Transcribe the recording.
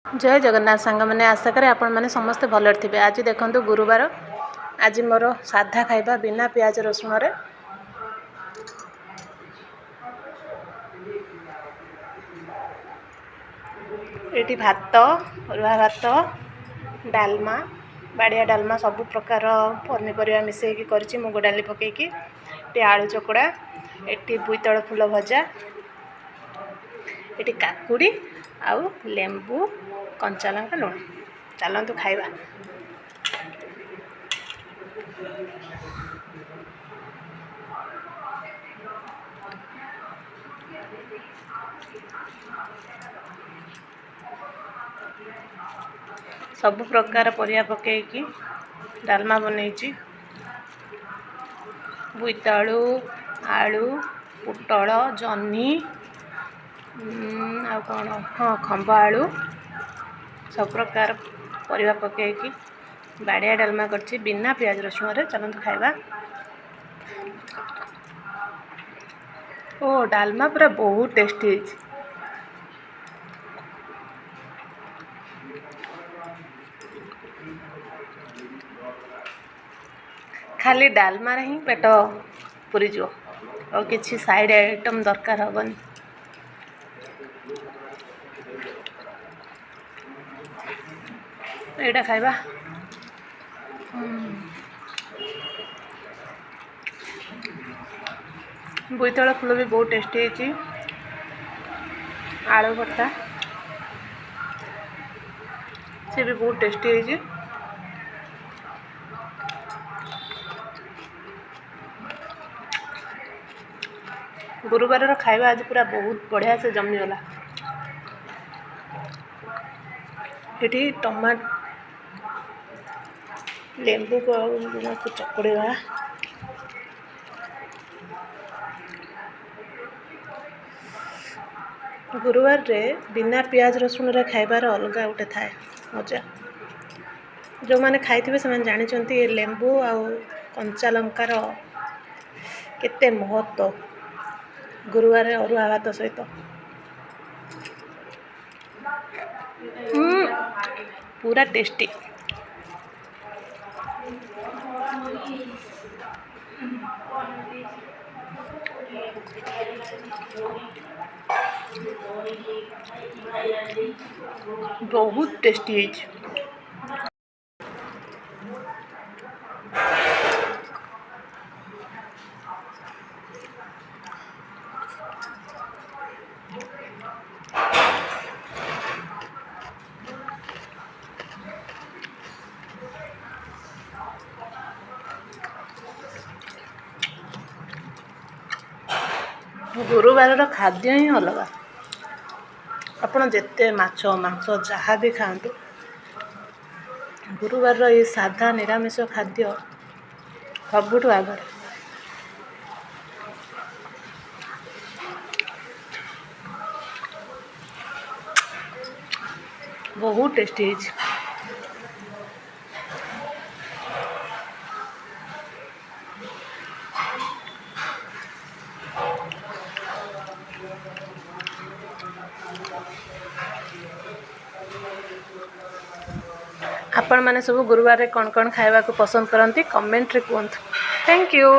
जय जगन्नाथ सांग मैंने आशा करे आपण मैंने समस्ते भल थे। आज देखो गुरुवार, आज मोर साधा खाइबा बिना प्याज रसुण रे। ये भात, अरुआ भात, डालमा, बाड़िया डालमा, सब प्रकार पनीपरिया मिसेकी कर मुग डाली पकईकी, आलू चकड़ा, ये बोईतालु फूल भजा, ये काकुड़ी आउ लेंबू कंचा लंका लुण। चलतु खाइबा। सब प्रकार परिया पकईकी डालमा बनईची। बोईतालु, आलू, पुटल, जह्नी, आ कौन हाँ खंब आलू, सब प्रकार परिया पकईकी बाड़िया डालमा करछि बिना प्याज रसुण रे। चलतु खाइबा। ओ डालमा पूरा बहुत टेस्टी है। खाली डालमा रे ही पेट पूरी जो और किसी साइड आइटम दरकार हबनी। एटा खाइबा। बोईतालु फूल भी बहुत टेस्टी है। आलू भर्ता से भी बहुत टेस्टी है। गुरुवार खाइबा आज पूरा बहुत बढ़िया से जमीगला। ये टमाटो लेंबू को चकड़ेगा। गुरुवार रे बिना प्याज रसुण रे खाइबार अलग गोटे थाए मजा। जो मैंने खाई से जानी ये लेंबू आ कंचा लंकार केते महत्व गुरुवार अरुआ भात सहित। पूरा टेस्टी। बहुत टेस्टी है। गुरुवार खाद्य ही अलग। आपण जिते माछ मांस जहाँ भी खातु, गुरुवार ये साधा निरामिष खाद्य सबुठ आगे। बहुत टेस्टी है। आपण माने सब गुरुवार रे कौन कौन खाइबा को पसंद करती कमेंट रे कहतु। Thank you.